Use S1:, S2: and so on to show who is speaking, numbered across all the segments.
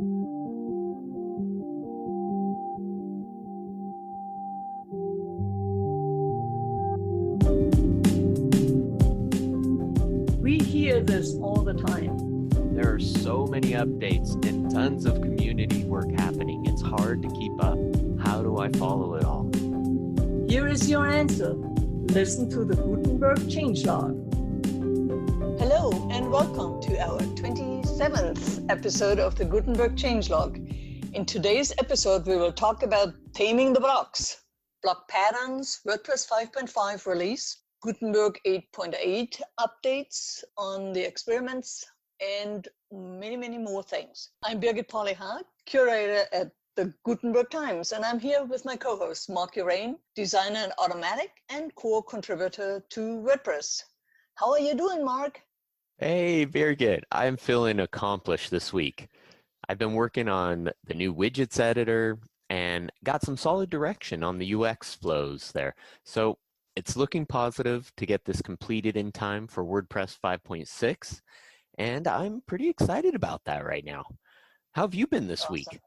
S1: We hear this all the time.
S2: There are so many updates and tons of community work happening. It's hard to keep up. How do I follow it all?
S1: Here is your answer. Listen to the Gutenberg Changelog.
S3: Hello and welcome to our 27th episode of the Gutenberg Changelog. In today's episode, we will talk about taming the blocks, block patterns, WordPress 5.5 release, Gutenberg 8.8 updates on the experiments, and many, many more things. I'm Birgit Polly-Haag, curator at the Gutenberg Times, and I'm here with my co-host, Mark Urain, designer in Automatic and core contributor to WordPress. How are you doing, Mark?
S2: Hey, Birgit. I'm feeling accomplished this week. I've been working on the new widgets editor and got some solid direction on the UX flows there. So it's looking positive to get this completed in time for WordPress 5.6, and I'm pretty excited about that right now. How have you been this week?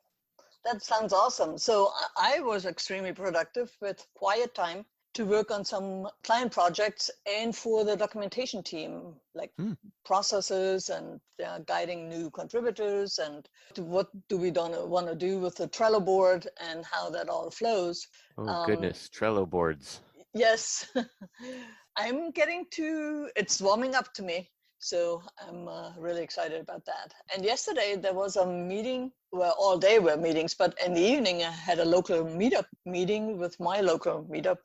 S3: That sounds awesome. So I was extremely productive with quiet time to work on some client projects and for the documentation team, like processes and guiding new contributors and what do we want to do with the Trello board and how that all flows.
S2: Oh, goodness, Trello boards.
S3: Yes, it's warming up to me. So I'm really excited about that. And yesterday there was a meeting, well, all day were meetings, but in the evening I had a local meetup meeting with my local meetup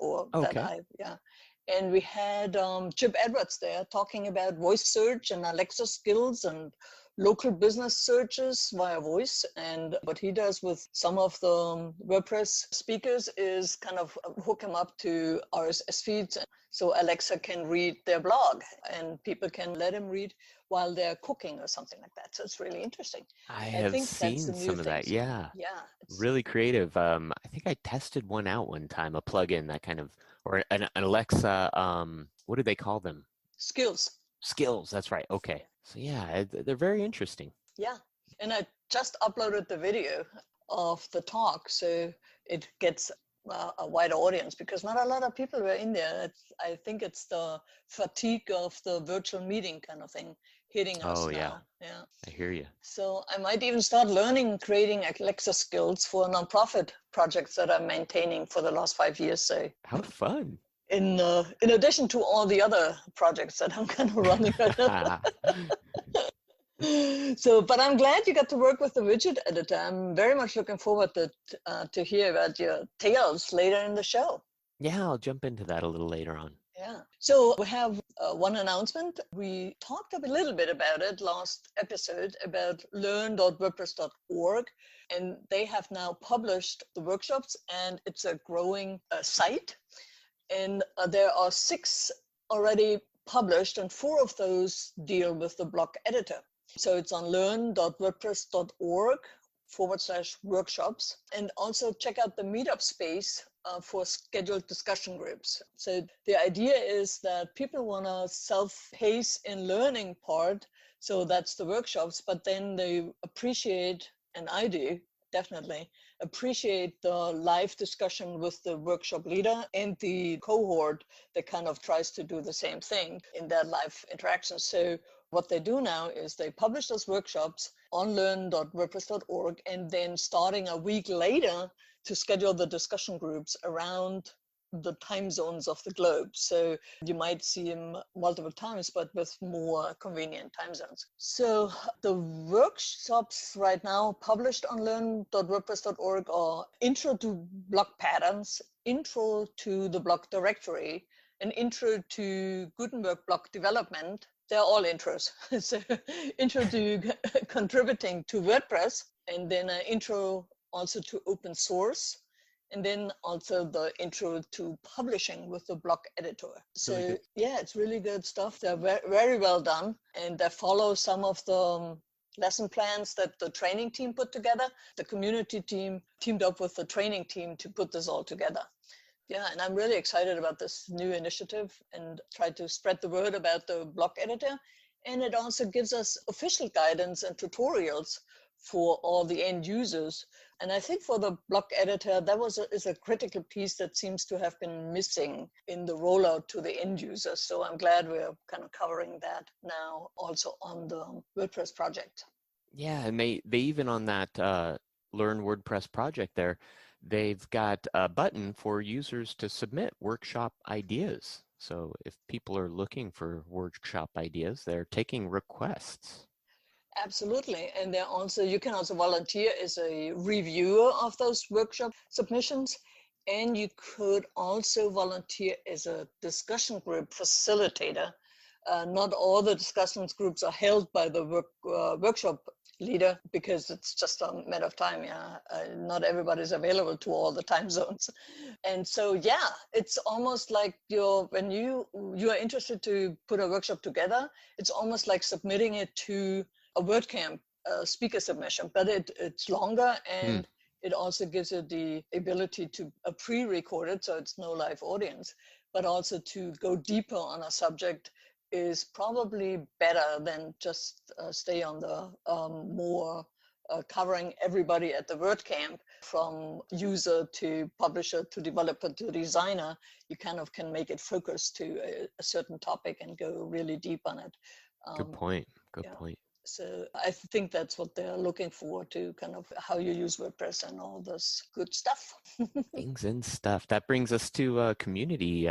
S3: and we had Chip Edwards there talking about voice search and Alexa skills and local business searches via voice. And what he does with some of the WordPress speakers is kind of hook them up to RSS feeds. So Alexa can read their blog and people can let him read while they're cooking or something like that. So it's really interesting.
S2: I have seen some of that. Yeah.
S3: Yeah.
S2: Really creative. I think I tested one out one time, a plugin that kind of, or an Alexa, what do they call them?
S3: Skills,
S2: that's right. Okay. So yeah, they're very interesting.
S3: Yeah. And I just uploaded the video of the talk, so it gets a wider audience because not a lot of people were in there. I think it's the fatigue of the virtual meeting kind of thing hitting us now. Yeah.
S2: I hear you.
S3: So I might even start creating Alexa skills for nonprofit projects that I'm maintaining for the last 5 years. So
S2: how fun.
S3: In addition to all the other projects that I'm kind of running right now. But I'm glad you got to work with the widget editor. I'm very much looking forward to hear about your tales later in the show.
S2: Yeah, I'll jump into that a little later on.
S3: Yeah. So we have one announcement. We talked a little bit about it last episode about learn.wordpress.org, and they have now published the workshops, and it's a growing site. And there are 6 already published, and 4 of those deal with the block editor. So it's on learn.wordpress.org/workshops. And also check out the meetup space for scheduled discussion groups. So the idea is that people want to self-pace in learning part. So that's the workshops, but then they appreciate, and I do, definitely appreciate the live discussion with the workshop leader and the cohort that kind of tries to do the same thing in that live interaction. So what they do now is they publish those workshops on learn.wordpress.org and then starting a week later to schedule the discussion groups around the time zones of the globe. So you might see them multiple times, but with more convenient time zones. So the workshops right now published on learn.wordpress.org are Intro to Block Patterns, Intro to the Block Directory, an Intro to Gutenberg Block Development. They're all intros. So Intro to Contributing to WordPress, and then an intro also to open source, and then also the intro to publishing with the block editor. So yeah, it's really good stuff. They're very well done, and they follow some of the lesson plans that the training team put together. The community team teamed up with the training team to put this all together. Yeah, and I'm really excited about this new initiative and try to spread the word about the block editor. And it also gives us official guidance and tutorials for all the end users. And I think for the block editor, that is a critical piece that seems to have been missing in the rollout to the end user. So I'm glad we're kind of covering that now also on the WordPress project.
S2: Yeah, and they even on that Learn WordPress project there, they've got a button for users to submit workshop ideas. So if people are looking for workshop ideas, they're taking requests.
S3: Absolutely. And you can also volunteer as a reviewer of those workshop submissions. And you could also volunteer as a discussion group facilitator. Not all the discussions groups are held by the workshop leader because it's just a matter of time. Not everybody's available to all the time zones. And so, yeah, it's almost like when you are interested to put a workshop together, it's almost like submitting it to a WordCamp speaker submission, but it's longer and it also gives you the ability to pre-record it, so it's no live audience, but also to go deeper on a subject is probably better than just stay on the more covering everybody at the WordCamp from user to publisher to developer to designer. You kind of can make it focus to a certain topic and go really deep on it.
S2: Good point. Good point.
S3: So I think that's what they're looking for, to kind of how you use WordPress and all this good stuff.
S2: Things and stuff. That brings us to community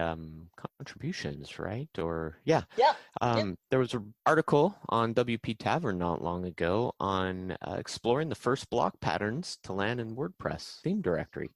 S2: contributions, right?
S3: Yeah.
S2: There was an article on WP Tavern not long ago on exploring the first block patterns to land in WordPress theme directory.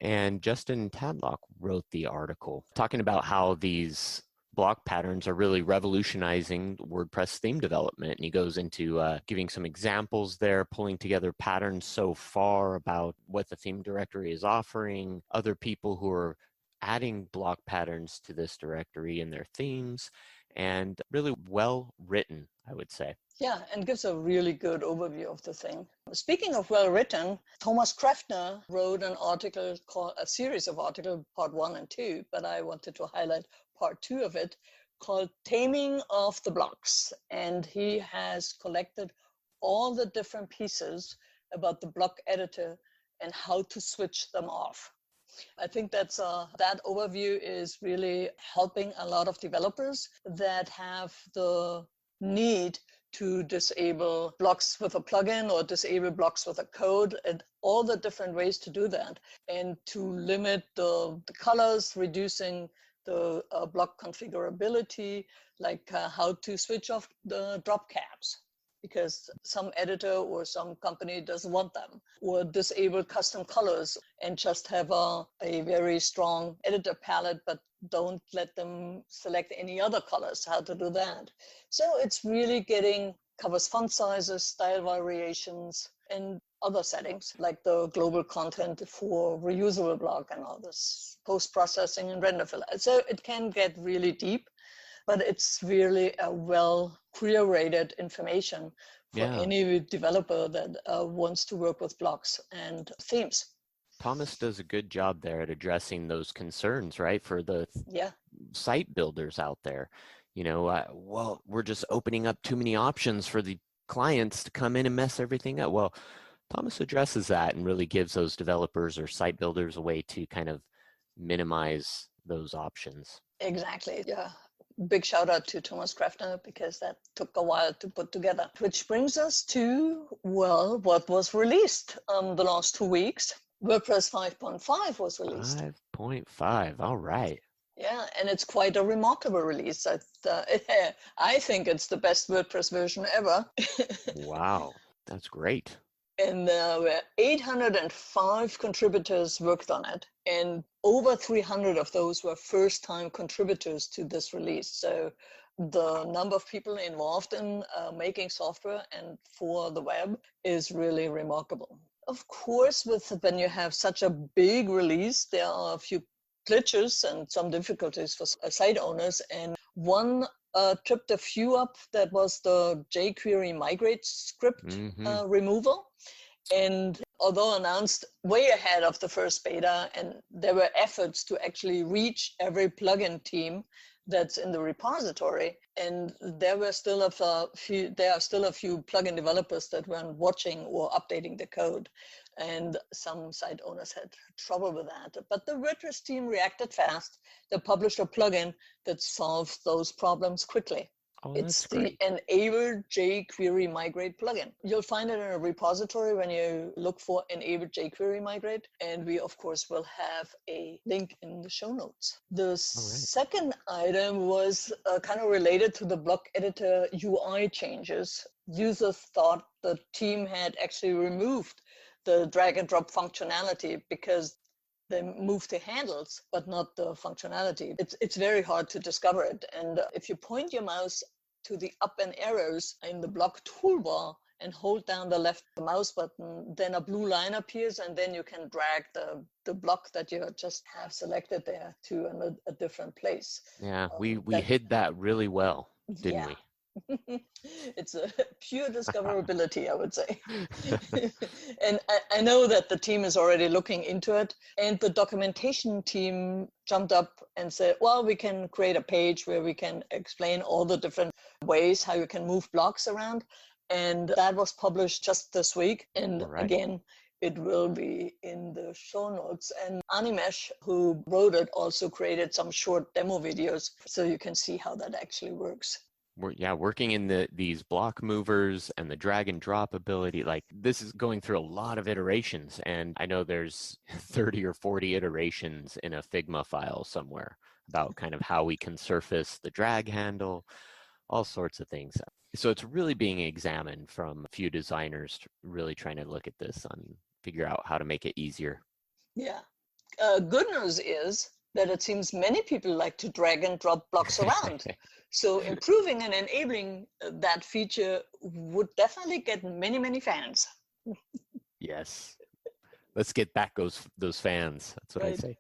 S2: And Justin Tadlock wrote the article talking about how these block patterns are really revolutionizing WordPress theme development. And he goes into giving some examples there, pulling together patterns so far about what the theme directory is offering, other people who are adding block patterns to this directory in their themes, and really well written, I would say.
S3: Yeah, and gives a really good overview of the thing. Speaking of well written, Thomas Kraftner wrote a series of articles, part 1 and 2, but I wanted to highlight part 2 of it, called Taming of the Blocks. And he has collected all the different pieces about the block editor and how to switch them off. I think that overview is really helping a lot of developers that have the need to disable blocks with a plugin or disable blocks with a code, and all the different ways to do that, and to limit the colors, reducing the block configurability, like how to switch off the drop caps because some editor or some company doesn't want them, or disable custom colors and just have a very strong editor palette, but don't let them select any other colors, how to do that. So it's really covers font sizes, style variations, and other settings like the global content for reusable block and all this post-processing and render filler. So it can get really deep, but it's really a well curated information for any developer that wants to work with blocks and themes.
S2: Thomas does a good job there at addressing those concerns, right? For the site builders out there, well, we're just opening up too many options for the clients to come in and mess everything up. Well, Thomas addresses that and really gives those developers or site builders a way to kind of minimize those options.
S3: Exactly. Yeah. Big shout out to Thomas Kraftner because that took a while to put together. Which brings us to, well, what was released the last 2 weeks. WordPress 5.5 was released.
S2: 5.5, all right.
S3: Yeah, and it's quite a remarkable release. I think it's the best WordPress version ever.
S2: Wow, that's great.
S3: And there were 805 contributors worked on it, and over 300 of those were first-time contributors to this release. So the number of people involved in making software and for the web is really remarkable. Of course, when you have such a big release, there are a few glitches and some difficulties for site owners, and one tripped a few up. That was the jQuery migrate script removal. And although announced way ahead of the first beta, and there were efforts to actually reach every plugin team that's in the repository. And there are still a few plugin developers that weren't watching or updating the code. And some site owners had trouble with that. But the WordPress team reacted fast. They published a plugin that solves those problems quickly.
S2: Oh,
S3: It's
S2: that's
S3: the
S2: great.
S3: Enable jQuery Migrate plugin. You'll find it in a repository when you look for Enable jQuery Migrate. And we, of course, will have a link in the show notes. The second item was kind of related to the block editor UI changes. Users thought the team had actually removed the drag and drop functionality because they move the handles, but not the functionality. It's very hard to discover it. And if you point your mouse to the up and arrows in the block toolbar and hold down the left mouse button, then a blue line appears, and then you can drag the block that you just have selected there to a different place.
S2: Yeah, we hid that really well, didn't
S3: yeah.
S2: we?
S3: It's a pure discoverability, I would say. And I know that the team is already looking into it, and the documentation team jumped up and said, well, we can create a page where we can explain all the different ways how you can move blocks around. And that was published just this week. And again, it will be in the show notes. And Animesh, who wrote it, also created some short demo videos so you can see how that actually works.
S2: Working in these block movers and the drag and drop ability, like this is going through a lot of iterations, and I know there's 30 or 40 iterations in a Figma file somewhere about kind of how we can surface the drag handle, all sorts of things. So it's really being examined from a few designers really trying to look at this and figure out how to make it easier.
S3: Yeah. Good news is that it seems many people like to drag and drop blocks around. So improving and enabling that feature would definitely get many, many fans.
S2: Yes. Let's get back those fans. That's what I say.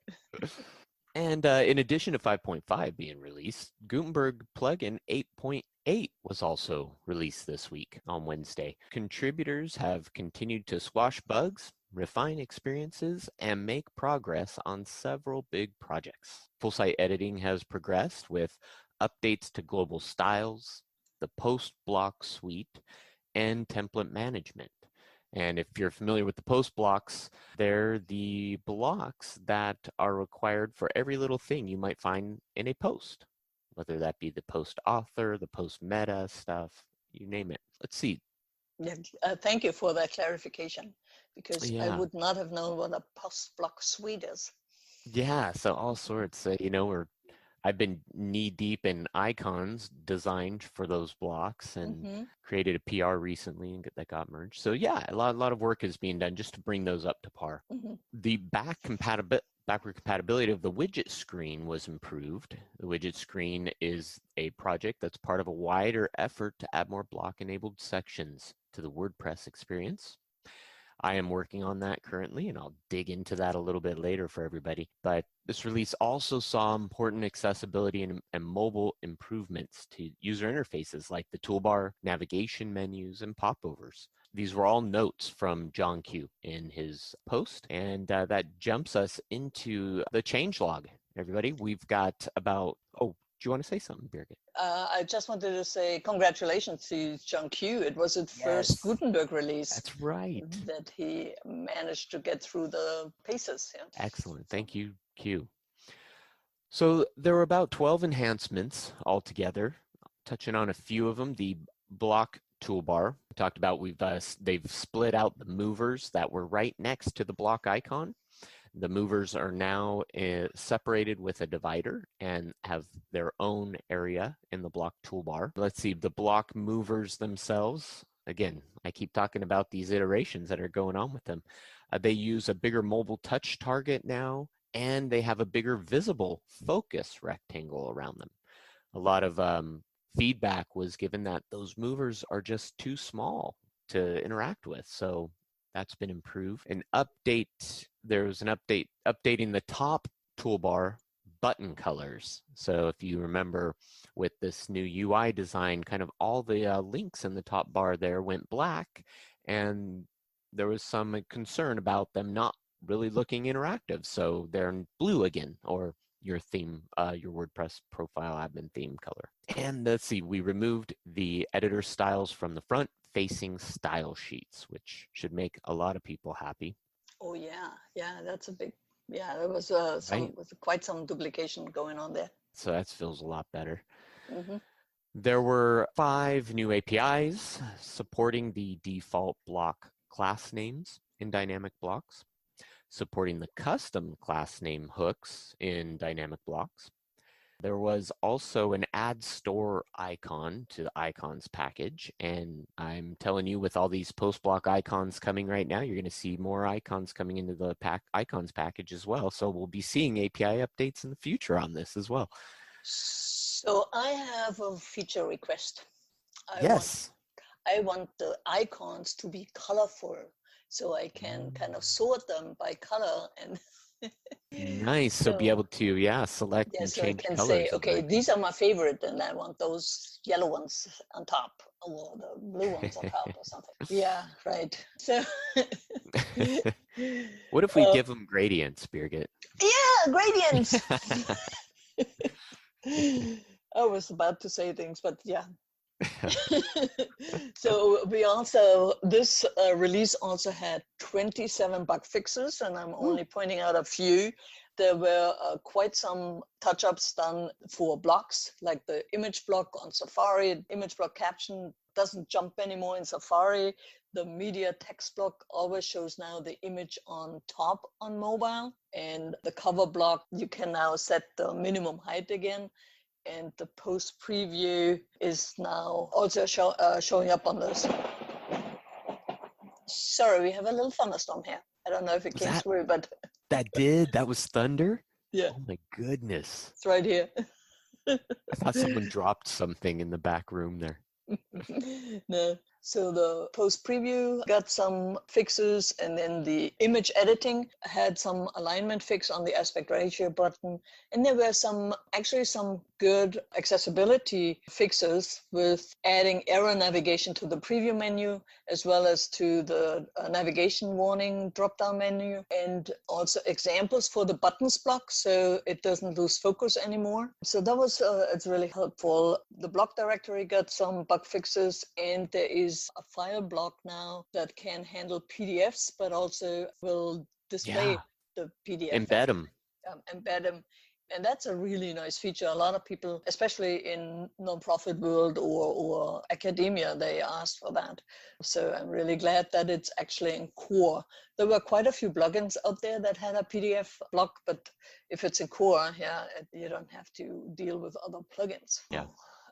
S2: And in addition to 5.5 being released, Gutenberg plugin 8.8 was also released this week on Wednesday. Contributors have continued to squash bugs, refine experiences, and make progress on several big projects. Full site editing has progressed with updates to global styles, the post block suite, and template management. And if you're familiar with the post blocks, they're the blocks that are required for every little thing you might find in a post, whether that be the post author, the post meta stuff, you name it. Let's see.
S3: Yeah, thank you for that clarification, because I would not have known what a post block suite is.
S2: Yeah, so all sorts, I've been knee deep in icons designed for those blocks and created a PR recently and that got merged. So yeah, a lot of work is being done just to bring those up to par. The backward compatibility of the widget screen was improved. The widget screen is a project that's part of a wider effort to add more block-enabled sections to the WordPress experience. I am working on that currently, and I'll dig into that a little bit later for everybody. But this release also saw important accessibility and mobile improvements to user interfaces like the toolbar, navigation menus, and popovers. These were all notes from John Q in his post, and that jumps us into the changelog. Everybody, we've got about, do you want to say something, Birgit?
S3: I just wanted to say congratulations to John Q. It was his first Gutenberg release.
S2: That's right.
S3: That he managed to get through the paces. Yeah.
S2: Excellent. Thank you, Q. So there were about 12 enhancements altogether. Touching on a few of them, the block toolbar. We talked about they've split out the movers that were right next to the block icon. The movers are now separated with a divider and have their own area in the block toolbar. Let's see, the block movers themselves, again, I keep talking about these iterations that are going on with them. They use a bigger mobile touch target now, and they have a bigger visible focus rectangle around them. A lot of feedback was given that those movers are just too small to interact with. So that's been improved. There was an update updating the top toolbar button colors. So if you remember with this new UI design, kind of all the links in the top bar there went black, and there was some concern about them not really looking interactive. So they're in blue again, or your theme, your WordPress profile admin theme color. And let's see, we removed the editor styles from the front facing style sheets, which should make a lot of people happy.
S3: Oh yeah, yeah, that's a big, yeah, there was
S2: Right.
S3: was quite some duplication going on there.
S2: So that feels a lot better.
S3: Mm-hmm.
S2: There were 5 new APIs supporting the default block class names in dynamic blocks, supporting the custom class name hooks in dynamic blocks. There was also an add store icon to the icons package. And I'm telling you, with all these post block icons coming right now, you're going to see more icons coming into the icons package as well. So we'll be seeing API updates in the future on this as well.
S3: So I have a feature request.
S2: Yes.
S3: I want the icons to be colorful, so I can kind of sort them by color and
S2: Nice. So be able to, select
S3: yeah,
S2: and
S3: so I
S2: change
S3: can
S2: colors
S3: say,
S2: of
S3: okay,
S2: them.
S3: these are my favorite, and I want those yellow ones on top, or the blue ones on top, or something. Yeah, right. So,
S2: What if we give them gradients, Birgit?
S3: yeah, gradients. I was about to say things, but yeah. So we also, this release also had 27 bug fixes, and I'm only pointing out a few. There were quite some touch-ups done for blocks, like the image block on Safari. Image block caption doesn't jump anymore in Safari. The media text block always shows now the image on top on mobile. And the cover block, you can now set the minimum height again. And the post preview is now also showing up on this. Sorry, we have a little thunderstorm here. I don't know if it came through, but
S2: that was thunder?
S3: yeah.
S2: Oh my goodness.
S3: It's right here.
S2: I thought someone dropped something in the back room there.
S3: No. So the post preview got some fixes, and then the image editing had some alignment fix on the aspect ratio button. And there were some good accessibility fixes with adding arrow navigation to the preview menu, as well as to the navigation warning drop-down menu, and also examples for the buttons block, so it doesn't lose focus anymore. So that was, it's really helpful. The block directory got some bug fixes, and there is a file block now that can handle PDFs, but also will display the PDF.
S2: Embed them.
S3: Embed them. And that's a really nice feature. A lot of people, especially in nonprofit world or academia, they asked for that. So I'm really glad that it's actually in core. There were quite a few plugins out there that had a PDF block, but if it's in core, you don't have to deal with other plugins.
S2: Yeah.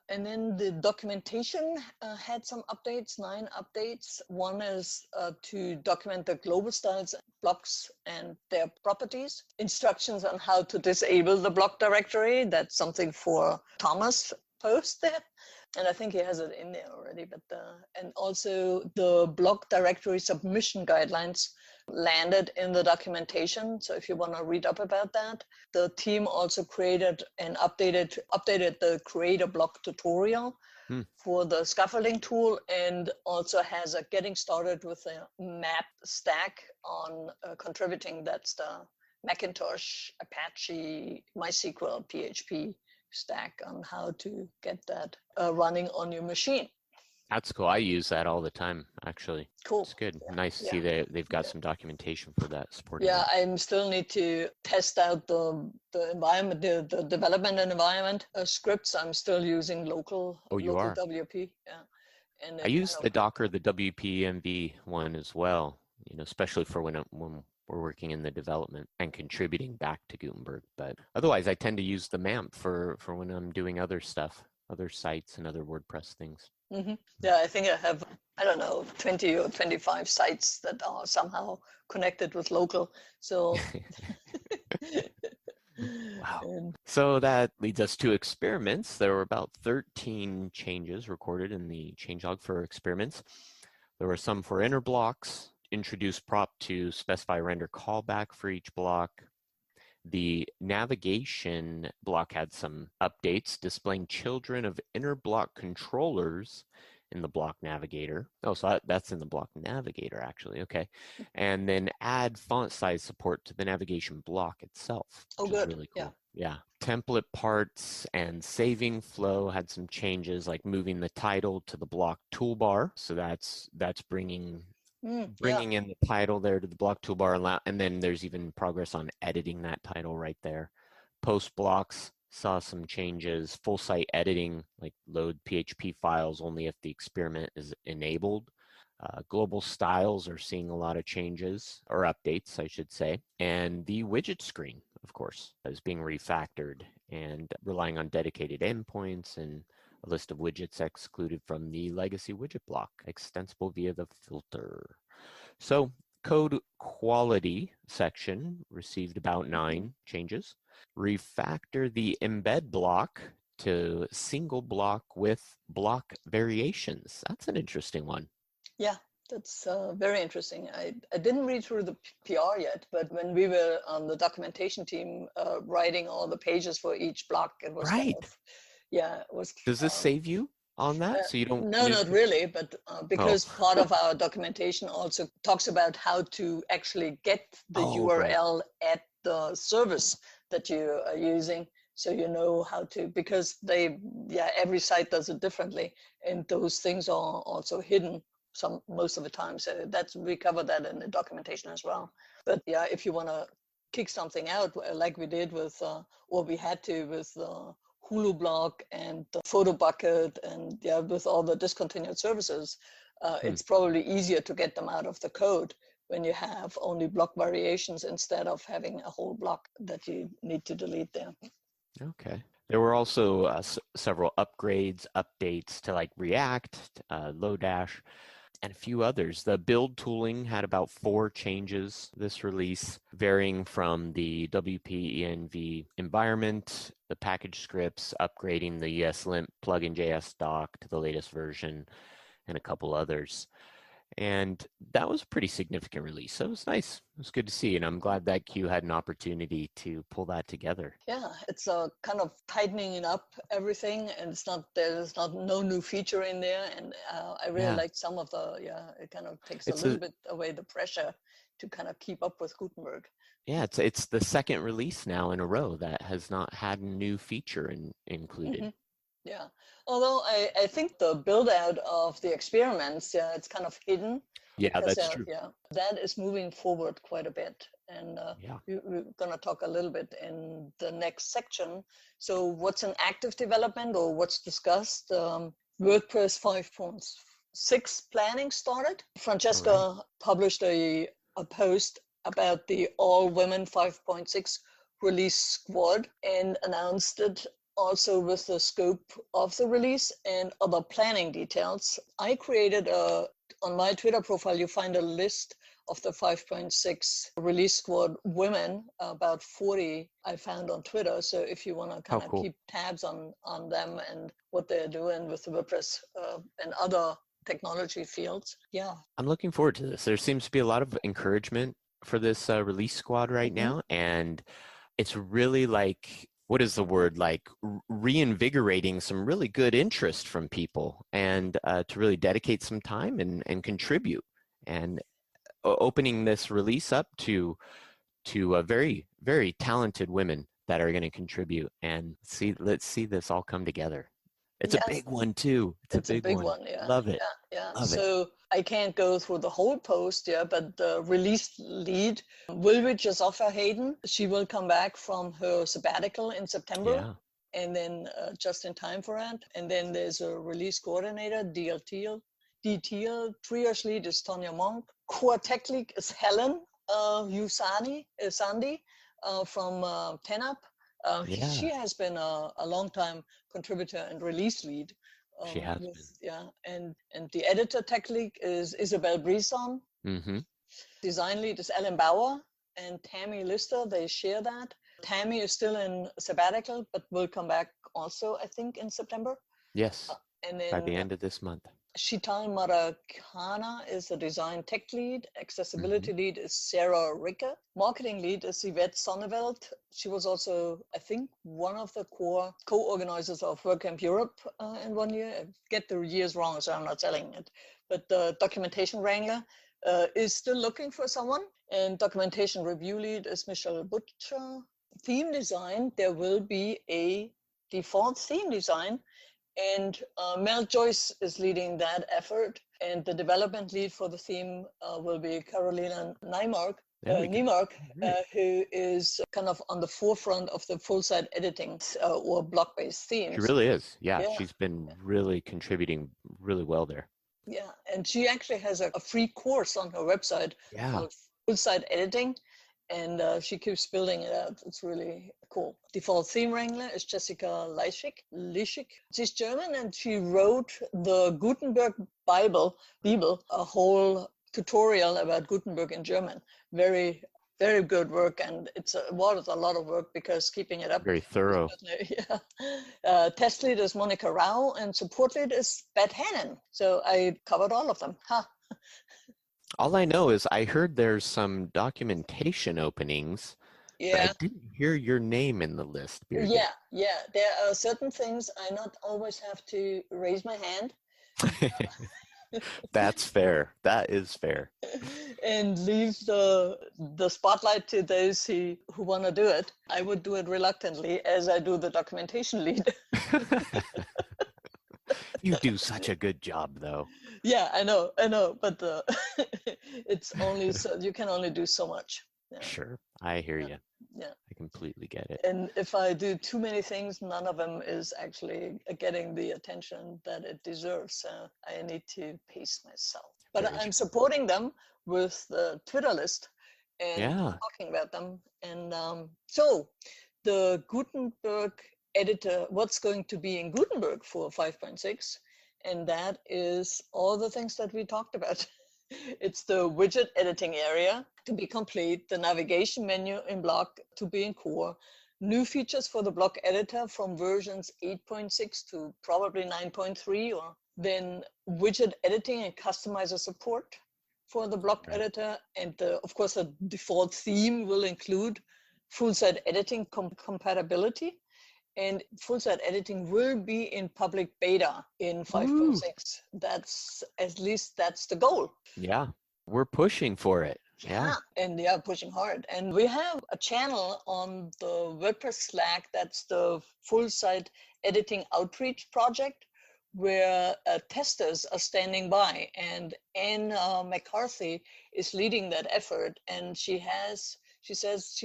S3: And then the documentation had some updates, 9 updates. One is to document the global styles, blocks, and their properties. Instructions on how to disable the block directory. That's something for Thomas post there. And I think he has it in there already. But and also the block directory submission guidelines landed in the documentation. So if you want to read up about that, the team also created and updated the create a block tutorial for the scaffolding tool, and also has a getting started with a map stack on contributing. That's the Macintosh, Apache, MySQL, PHP stack on how to get that running on your machine.
S2: That's cool. I use that all the time, actually.
S3: Cool.
S2: It's good. Yeah. Nice to see they've got some documentation for that support.
S3: Yeah, I still need to test out the environment, the development environment scripts. I'm still using local WP. Yeah. And
S2: I use the Docker, the WPMV one as well, especially for when we're working in the development and contributing back to Gutenberg. But otherwise, I tend to use the MAMP for when I'm doing other stuff, other sites and other WordPress things.
S3: Mm-hmm. Yeah, I think I have, 20 or 25 sites that are somehow connected with local. So,
S2: wow. So that leads us to experiments. There were about 13 changes recorded in the changelog for experiments. There were some for inner blocks, introduce prop to specify render callback for each block. The navigation block had some updates, displaying children of inner block controllers in the block navigator. Oh, so that's in the block navigator, actually. Okay. And then add font size support to the navigation block itself.
S3: Oh, good.
S2: Really cool. Yeah. Template parts and saving flow had some changes, like moving the title to the block toolbar. So that's bringing
S3: Yeah.
S2: in the title there to the block toolbar, and then there's even progress on editing that title right there. Post blocks saw some changes. Full site editing, like load PHP files only if the experiment is enabled. Global styles are seeing a lot of changes, or updates, I should say. And the widget screen, of course, is being refactored and relying on dedicated endpoints and a list of widgets excluded from the legacy widget block, extensible via the filter. So code quality section received about 9 changes. Refactor the embed block to single block with block variations. That's an interesting one.
S3: Yeah, that's very interesting. I didn't read through the PR yet, but when we were on the documentation team writing all the pages for each block, it was kind
S2: Right.
S3: of, yeah, it was.
S2: Does this save you on that? So you don't
S3: No, not really, but
S2: Oh.
S3: because part of our documentation also talks about how to actually get the
S2: Oh, right.
S3: URL at the service that you are using. So you know how to, because every site does it differently, and those things are also hidden most of the time. So we cover that in the documentation as well. But yeah, if you want to kick something out, like we did with, or we had to with Hulu block and the photo bucket, and with all the discontinued services, it's probably easier to get them out of the code when you have only block variations instead of having a whole block that you need to delete there.
S2: Okay. There were also several upgrades, updates to like React, Lodash, and a few others. The build tooling had about 4 changes this release, varying from the WP-ENV environment, the package scripts, upgrading the ESLint plugin.js doc to the latest version, and a couple others. And that was a pretty significant release. So it was nice. It was good to see. And I'm glad that Q had an opportunity to pull that together.
S3: Yeah, it's kind of tightening up everything, and there's no new feature in there. And I really liked some of it kind of takes a little bit away the pressure to kind of keep up with Gutenberg.
S2: Yeah, it's the second release now in a row that has not had a new feature included.
S3: Mm-hmm. Yeah, although I think the build out of the experiments, it's kind of hidden.
S2: Yeah, that's true.
S3: Yeah, that is moving forward quite a bit. And we're going to talk a little bit in the next section. So what's in active development or what's discussed? WordPress 5.6 planning started. Francesca published a post about the all women 5.6 release squad and announced it also with the scope of the release and other planning details. I created on my Twitter profile, you find a list of the 5.6 release squad women, about 40 I found on Twitter. So if you want to kind of keep tabs on them and what they're doing with the WordPress and other technology fields. Yeah.
S2: I'm looking forward to this. There seems to be a lot of encouragement for this release squad right now. And it's really like, what is the word, like reinvigorating some really good interest from people, and to really dedicate some time and contribute, and opening this release up to very, very talented women that are going to contribute, and let's see this all come together. It's a big one too. It's a big one.
S3: Yeah.
S2: Love it.
S3: Yeah.
S2: Love
S3: so I can't go through the whole post, but the release lead, Wilwich Josopha Hayden, she will come back from her sabbatical in September.
S2: Yeah.
S3: And then just in time for that. And then there's a release coordinator, DTL. Triage lead is Tonya Monk. Core tech lead is Helen Sandi from TenUp. She has been a long time contributor and release lead.
S2: She has been.
S3: Yeah, and the editor tech lead is Isabel Brisson.
S2: Mm-hmm.
S3: Design lead is Ellen Bauer and Tammy Lister. They share that. Tammy is still in sabbatical, but will come back also, I think, in September.
S2: Yes,
S3: and then,
S2: by the end of this month.
S3: Shital Marakana is the design tech lead. Accessibility lead is Sarah Ricker. Marketing lead is Yvette Sonneveld. She was also, I think, one of the core co-organizers of WordCamp Europe in 1 year. I get the years wrong, so I'm not telling it. But the documentation wrangler is still looking for someone. And documentation review lead is Michelle Butcher. theme design, there will be a default theme design. And Mel Joyce is leading that effort. And the development lead for the theme will be Carolina Niemark, who is kind of on the forefront of the full site editing or block-based themes.
S2: She really is. Yeah, she's been really contributing really well there.
S3: Yeah, and she actually has a free course on her website called Full Site Editing, and she keeps building it out. It's really cool. Default theme wrangler is Jessica Leischig. She's German, and she wrote the Gutenberg Bible, a whole tutorial about Gutenberg in German. Very, very good work, and it's a lot of work because keeping it up.
S2: Very thorough.
S3: Yeah. Test lead is Monica Rao, and support lead is Beth Hannon. So I covered all of them. Huh.
S2: All I know is I heard there's some documentation openings, but I didn't hear your name in the list, Birgit.
S3: Yeah. There are certain things I not always have to raise my hand.
S2: That's fair. That is fair.
S3: And leave the spotlight to those who want to do it. I would do it reluctantly, as I do the documentation lead.
S2: You do such a good job, though.
S3: Yeah, I know, but it's only so you can only do so much. Yeah.
S2: Sure, I hear you.
S3: Yeah,
S2: I completely get it.
S3: And if I do too many things, none of them is actually getting the attention that it deserves. So I need to pace myself. But I'm supporting them with the Twitter list and talking about them. And so the Gutenberg editor, what's going to be in Gutenberg for 5.6, and that is all the things that we talked about. It's the widget editing area to be complete, the navigation menu in block to be in core, new features for the block editor from versions 8.6 to probably 9.3, or then widget editing and customizer support for the block editor. And of course, the default theme will include full site editing compatibility. And full site editing will be in public beta in 5.6. That's that's the goal.
S2: Yeah, we're pushing for it. Yeah.
S3: And pushing hard. And we have a channel on the WordPress Slack that's the full site editing outreach project, where testers are standing by, and Anne McCarthy is leading that effort, and she says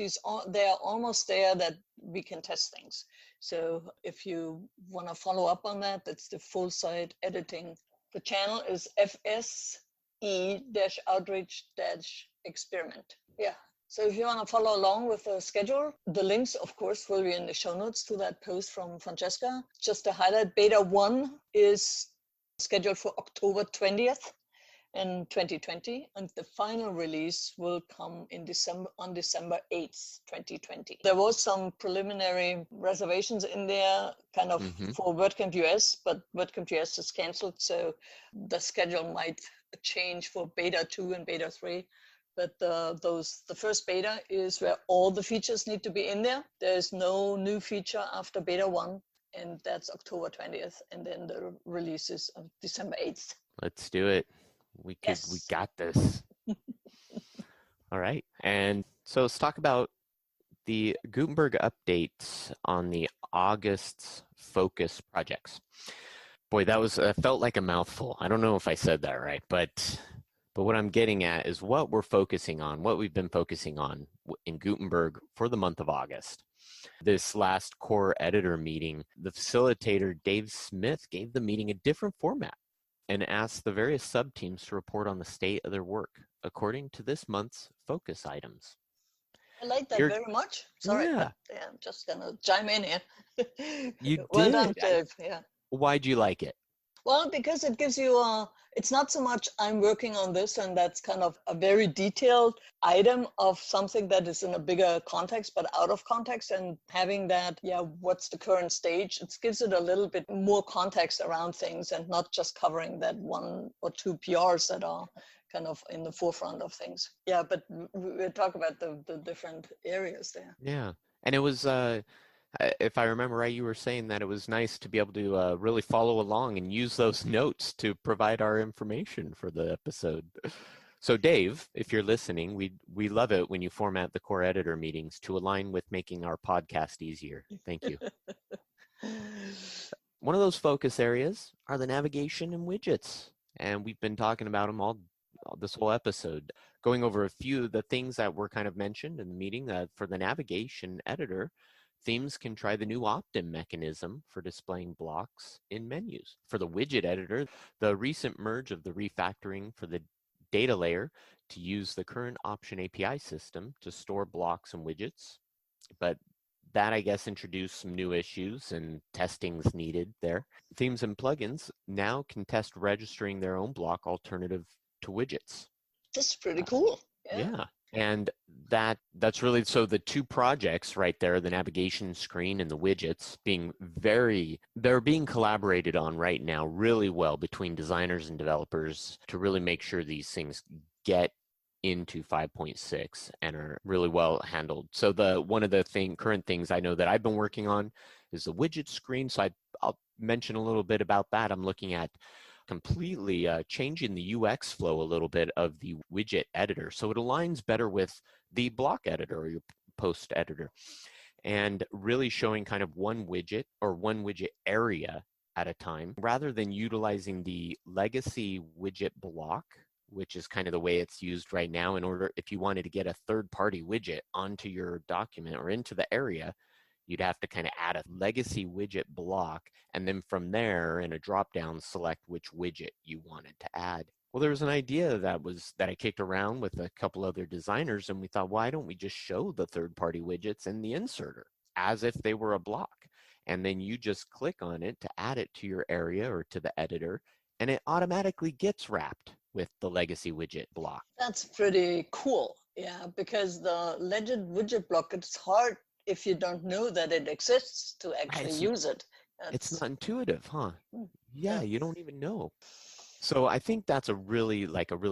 S3: they are almost there that we can test things. So if you want to follow up on that, that's the full site editing. The channel is FSE-outreach-experiment. Yeah. So if you want to follow along with the schedule, the links, of course, will be in the show notes to that post from Francesca. Just to highlight, beta 1 is scheduled for October 20th in 2020, and the final release will come in on December 8th, 2020. There was some preliminary reservations in there kind of for WordCamp US, but WordCamp US is canceled, so the schedule might change for beta 2 and beta 3. But the first beta is where all the features need to be in there. There's no new feature after beta 1, and that's October 20th, and then the release is on December 8th.
S2: Let's do it. We got this. All right. And so let's talk about the Gutenberg updates on the August focus projects. Boy, that felt like a mouthful. I don't know if I said that right, but what I'm getting at is what we're focusing on, what we've been focusing on in Gutenberg for the month of August. This last core editor meeting, the facilitator, Dave Smith, gave the meeting a different format and asked the various sub-teams to report on the state of their work according to this month's focus items.
S3: I like that very much. Sorry, but I'm just going to chime in here. Well done, Dave. Yeah.
S2: Why'd you like it?
S3: Well, because it gives you it's not so much I'm working on this and that's kind of a very detailed item of something that is in a bigger context, but out of context, and having that, what's the current stage? It gives it a little bit more context around things and not just covering that 1 or 2 PRs that are kind of in the forefront of things. Yeah, but we'll talk about the different areas there.
S2: Yeah, and it was... if I remember right, you were saying that it was nice to be able to really follow along and use those notes to provide our information for the episode. So Dave, if you're listening, we love it when you format the core editor meetings to align with making our podcast easier. Thank you. One of those focus areas are the navigation and widgets. And we've been talking about them all this whole episode, going over a few of the things that were kind of mentioned in the meeting. For the navigation editor, themes can try the new opt-in mechanism for displaying blocks in menus. For the widget editor, the recent merge of the refactoring for the data layer to use the current option API system to store blocks and widgets. But that, I guess, introduced some new issues and testings needed there. Themes and plugins now can test registering their own block alternative to widgets.
S3: That's pretty cool.
S2: Yeah. And that's really, so the two projects right there, the navigation screen and the widgets, they're being collaborated on right now really well between designers and developers to really make sure these things get into 5.6 and are really well handled. So one of the current things I know that I've been working on is the widget screen. So I'll mention a little bit about that. I'm looking at completely changing the UX flow a little bit of the widget editor so it aligns better with the block editor or your post editor, and really showing kind of one widget or one widget area at a time rather than utilizing the legacy widget block, which is kind of the way it's used right now. If you wanted to get a third-party widget onto your document or into the area, you'd have to kind of add a legacy widget block, and then from there in a drop-down select which widget you wanted to add. Well, there was an idea that I kicked around with a couple other designers, and we thought, why don't we just show the third-party widgets in the inserter as if they were a block? And then you just click on it to add it to your area or to the editor, and it automatically gets wrapped with the legacy widget block.
S3: That's pretty cool. Yeah, because the legend widget block, it's hard if you don't know that it exists to actually use it.
S2: It's not intuitive, huh?
S3: Yeah.
S2: You don't even know. So I think that's a really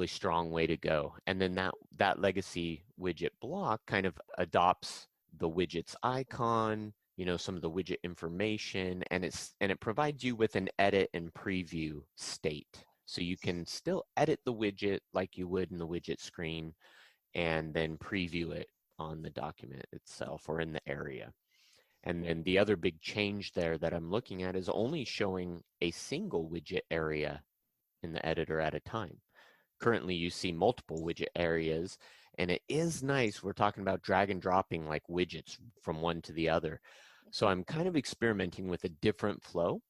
S2: strong way to go. And then that legacy widget block kind of adopts the widget's icon, some of the widget information, and it provides you with an edit and preview state. So you can still edit the widget like you would in the widget screen and then preview it on the document itself or in the area. And then the other big change there that I'm looking at is only showing a single widget area in the editor at a time. Currently, you see multiple widget areas, and it is nice. We're talking about drag and dropping like widgets from one to the other. So I'm kind of experimenting with a different flow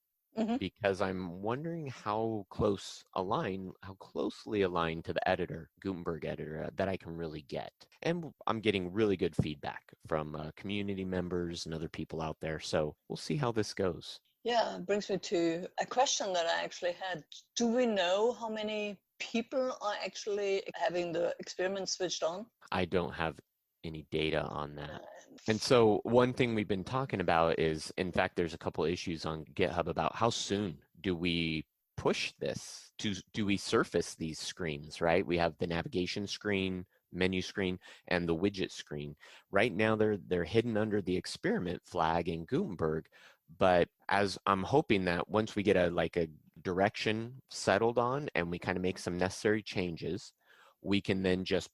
S2: because I'm wondering how closely aligned to the editor, Gutenberg editor, that I can really get. And I'm getting really good feedback from community members and other people out there. So we'll see how this goes.
S3: Yeah, it brings me to a question that I actually had. Do we know how many people are actually having the experiment switched on?
S2: I don't have any data on that. And so one thing we've been talking about is, in fact, there's a couple issues on GitHub about how soon do we push this? Do we surface these screens, right? We have the navigation screen, menu screen, and the widget screen. Right now, they're hidden under the experiment flag in Gutenberg. But as I'm hoping that once we get a direction settled on and we kind of make some necessary changes, we can then just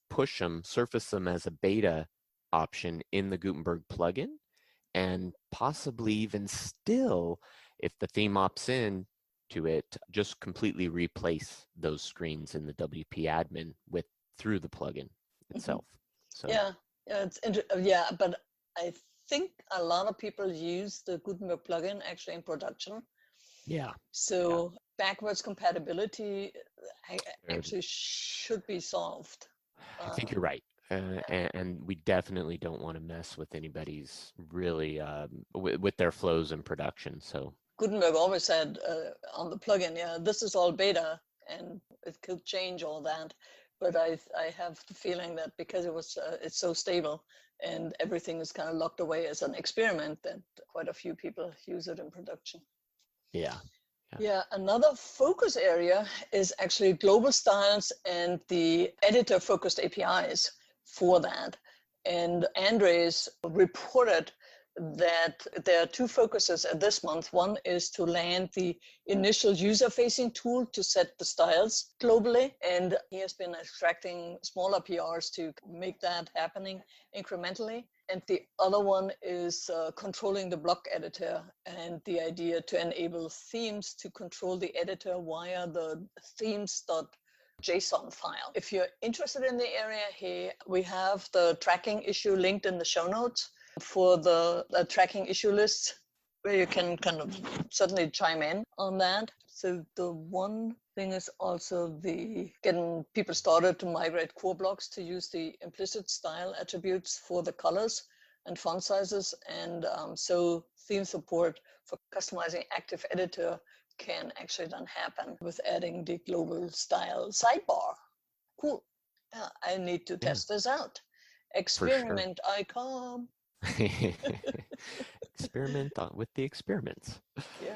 S2: surface them as a beta option in the Gutenberg plugin, and possibly even still, if the theme opts in to it, just completely replace those screens in the WP admin through the plugin itself. So
S3: but I think a lot of people use the Gutenberg plugin actually in production.
S2: Yeah.
S3: So backwards compatibility actually should be solved.
S2: I think you're right. And we definitely don't want to mess with anybody's really with their flows in production. So
S3: Gutenberg always said on the plugin, this is all beta and it could change all that. But I have the feeling that because it's so stable and everything is kind of locked away as an experiment, that quite a few people use it in production. Yeah, another focus area is actually global styles and the editor-focused APIs for that. And Andres reported that there are two focuses at this month. One is to land the initial user-facing tool to set the styles globally, and he has been extracting smaller PRs to make that happening incrementally. And the other one is controlling the block editor, and the idea to enable themes to control the editor via the themes.json file. If you're interested in the area here, we have the tracking issue linked in the show notes for the tracking issue list, where you can kind of certainly chime in on that. So the one thing is also the getting people started to migrate core blocks to use the implicit style attributes for the colors and font sizes. And so theme support for customizing active editor can actually then happen with adding the global style sidebar. Cool. Yeah, I need to test this out. Experiment icon.
S2: Experiment with the experiments.
S3: Yeah.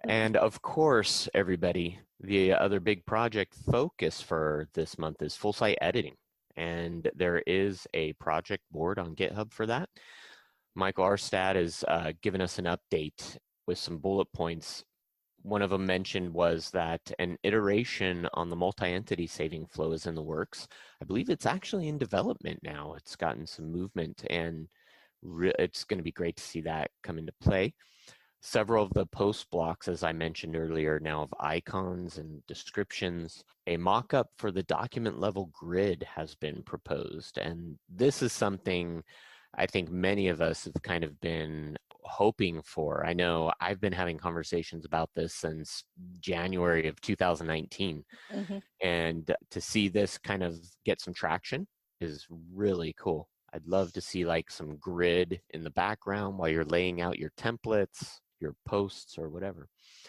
S2: And of course, everybody, the other big project focus for this month is full site editing. And there is a project board on GitHub for that. Michael Arstad has given us an update with some bullet points. One of them mentioned was that an iteration on the multi-entity saving flow is in the works. I believe it's actually in development now. It's gotten some movement, and it's going to be great to see that come into play. Several of the post blocks, as I mentioned earlier, now have icons and descriptions. A mock-up for the document level grid has been proposed, and this is something I think many of us have kind of been hoping for. I know I've been having conversations about this since January of 2019, and to see this kind of get some traction is really cool. I'd love to see like some grid in the background while you're laying out your templates, your posts, or whatever.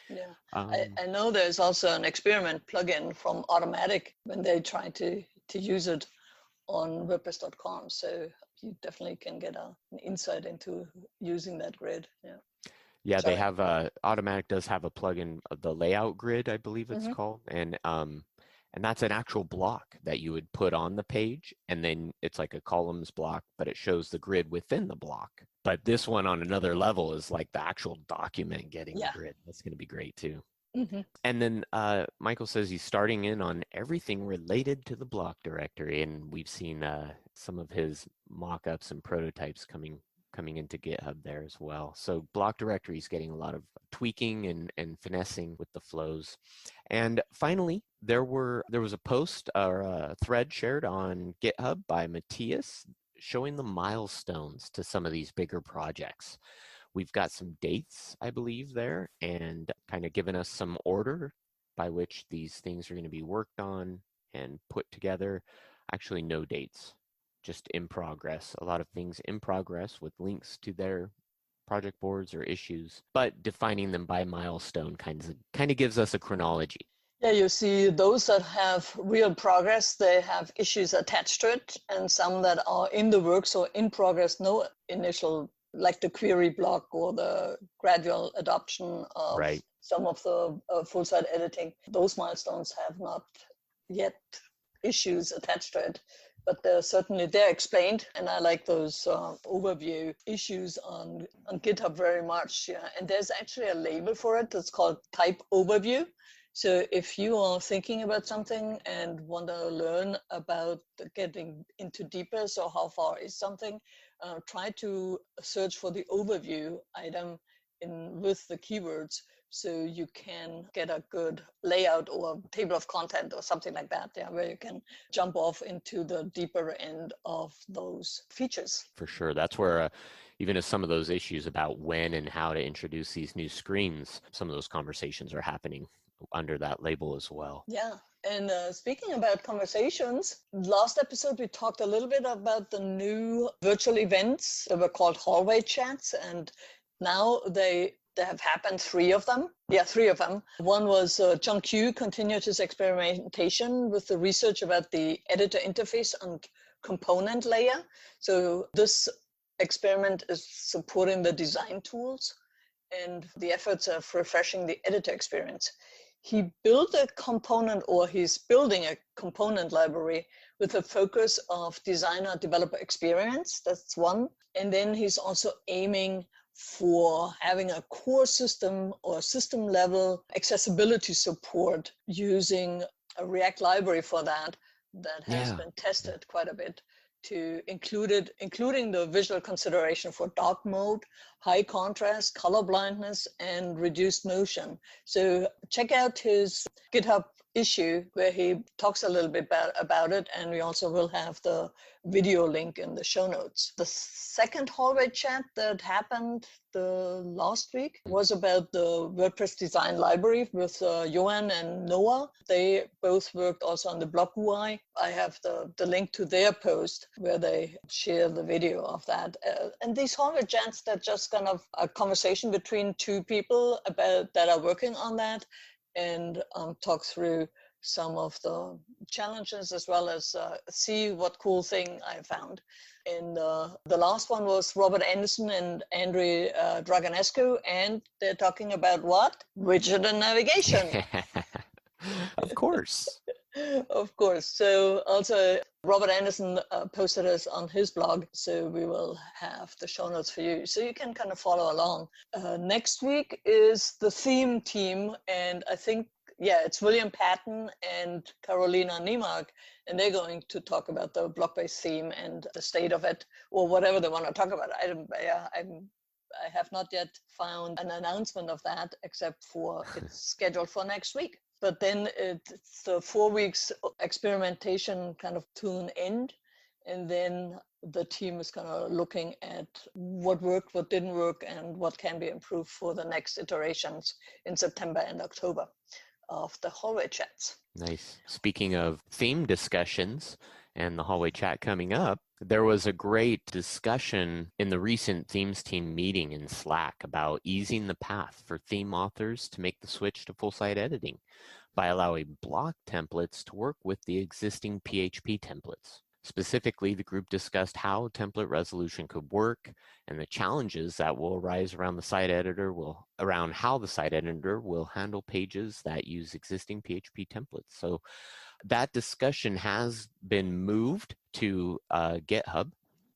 S3: Yeah, I know there's also an experiment plugin from Automatic when they try to use it on WordPress.com. So you definitely can get an insight into using that grid. Yeah.
S2: Yeah, they have Automatic does have a plugin, the layout grid, I believe it's called, and that's an actual block that you would put on the page, and then it's like a columns block, but it shows the grid within the block. But this one on another level is like the actual document getting the grid. That's going to be great too. And then Michael says he's starting in on everything related to the block directory, and we've seen some of his mock-ups and prototypes coming into GitHub there as well. So block directory is getting a lot of tweaking and finessing with the flows. And finally, there was a post or a thread shared on GitHub by Matthias showing the milestones to some of these bigger projects. We've got some dates, I believe, there, and kind of given us some order by which these things are going to be worked on and put together. Actually, no dates, just in progress. A lot of things in progress with links to their project boards or issues, but defining them by milestone kind of gives us a chronology.
S3: Yeah, you see those that have real progress, they have issues attached to it, and some that are in the works or in progress, no initial, like the query block or the gradual adoption of some of the full site editing. Those milestones have not yet issues attached to it, but they're explained, and I like those overview issues on GitHub very much. Yeah, and there's actually a label for it that's called type overview. So if you are thinking about something and want to learn about getting into deeper, so how far is something, try to search for the overview item with the keywords, so you can get a good layout or table of content or something like that, where you can jump off into the deeper end of those features.
S2: For sure. That's where even as some of those issues about when and how to introduce these new screens, some of those conversations are happening under that label as well.
S3: Yeah. And speaking about conversations, last episode we talked a little bit about the new virtual events that were called hallway chats, and now they have happened, 3 of them. Yeah, 3 of them. One was John Q continued his experimentation with the research about the editor interface and component layer. So this experiment is supporting the design tools and the efforts of refreshing the editor experience. He built a component, or he's building a component library with a focus of designer developer experience. That's one. And then he's also aiming for having a core system or system level accessibility support using a React library for that has been tested quite a bit to include it, including the visual consideration for dark mode, high contrast, color blindness, and reduced motion. So check out his GitHub issue where he talks a little bit about it, and we also will have the video link in the show notes. The second hallway chat that happened the last week was about the WordPress design library with Johan and Noah. They both worked also on the blog UI. I have the link to their post where they share the video of that. And these hallway chats, they're just kind of a conversation between two people that are working on that, and talk through some of the challenges as well as see what cool thing I found. And the last one was Robert Anderson and Andre Dragonescu, and they're talking about what? Widget and navigation.
S2: Of course.
S3: Of course. So also Robert Anderson posted this on his blog, so we will have the show notes for you, so you can kind of follow along. Next week is the theme team, and I think, it's William Patton and Carolina Niemark, and they're going to talk about the block-based theme and the state of it, or whatever they want to talk about. I have not yet found an announcement of that, except for it's scheduled for next week. But then it's the 4 weeks experimentation kind of tune end. And then the team is kind of looking at what worked, what didn't work, and what can be improved for the next iterations in September and October of the hallway chats.
S2: Nice. Speaking of theme discussions and the hallway chat coming up, there was a great discussion in the recent themes team meeting in Slack about easing the path for theme authors to make the switch to full site editing by allowing block templates to work with the existing PHP templates. Specifically, the group discussed how template resolution could work and the challenges that will arise around how the site editor will handle pages that use existing PHP templates. So that discussion has been moved to GitHub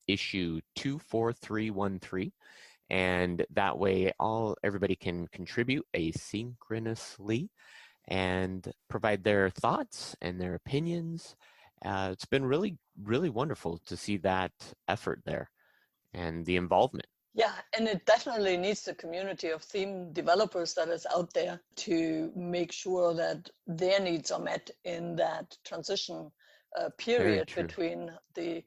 S2: issue 24313, and that way everybody can contribute asynchronously and provide their thoughts and their opinions. It's been really, really wonderful to see that effort there and the involvement.
S3: Yeah, and it definitely needs the community of theme developers that is out there to make sure that their needs are met in that transition period between the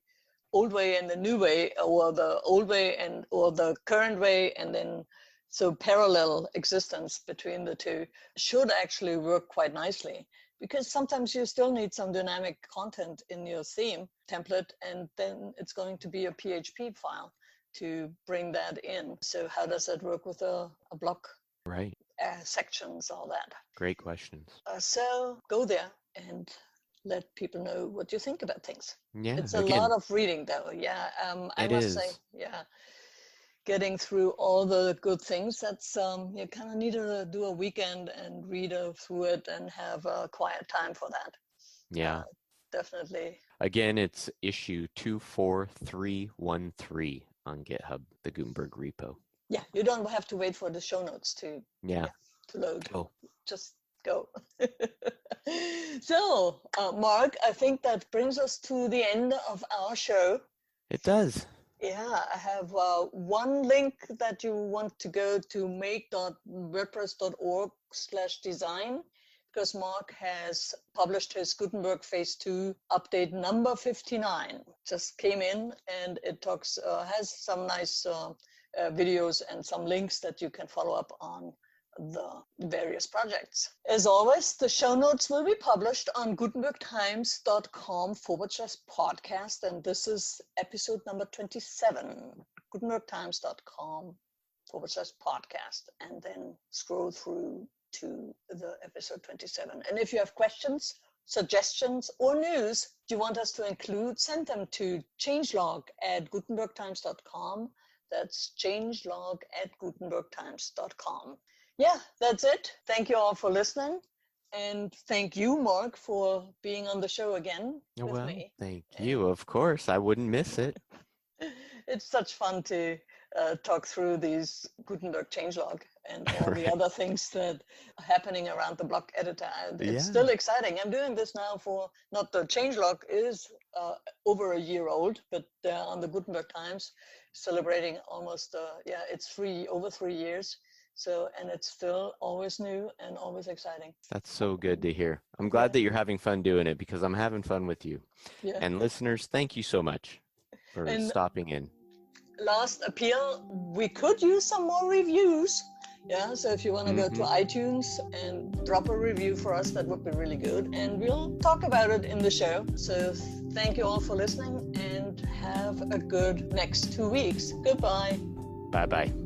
S3: old way and the new way, or the old way or the current way, and then so parallel existence between the two should actually work quite nicely. Because sometimes you still need some dynamic content in your theme template, and then it's going to be a PHP file to bring that in. So how does that work with a block?
S2: Right.
S3: Sections, all that.
S2: Great questions.
S3: So go there and let people know what you think about things.
S2: Yeah,
S3: it's a lot of reading, though. Yeah, I must say, getting through all the good things, that's you kind of need to do a weekend and read through it and have a quiet time for that.
S2: Yeah,
S3: definitely.
S2: Again, it's issue 24313 on GitHub, the Gutenberg repo.
S3: Yeah, you don't have to wait for the show notes to load.
S2: Go.
S3: Just go. So, Mark, I think that brings us to the end of our show.
S2: It does.
S3: Yeah, I have one link that you want to go to make.wordpress.org/design, because Mark has published his Gutenberg Phase 2 update number 59. Just came in, and it has some nice videos and some links that you can follow up on the various projects. As always, the show notes will be published on gutenbergtimes.com/podcast, and this is episode number 27, gutenbergtimes.com/podcast, and then scroll through to the episode 27. And if you have questions, suggestions, or news you want us to include, send them to changelog@gutenbergtimes.com. That's changelog@gutenbergtimes.com. Yeah, that's it. Thank you all for listening. And thank you, Mark, for being on the show again with
S2: Well,
S3: me.
S2: thank you. Of course, I wouldn't miss it.
S3: It's such fun to talk through these Gutenberg changelog and all the
S2: Right.
S3: other things that are happening around the block editor. And it's
S2: Yeah.
S3: still exciting. I'm doing this now for, not the changelog is over a year old, but on the Gutenberg Times, celebrating almost, it's over 3 years. So, and it's still always new and always exciting.
S2: That's so good to hear. I'm glad that you're having fun doing it because I'm having fun with you.
S3: Yeah.
S2: And listeners, thank you so much for stopping in.
S3: Last appeal, we could use some more reviews. Yeah, so if you want to go to iTunes and drop a review for us, that would be really good. And we'll talk about it in the show. So thank you all for listening and have a good next 2 weeks. Goodbye.
S2: Bye-bye.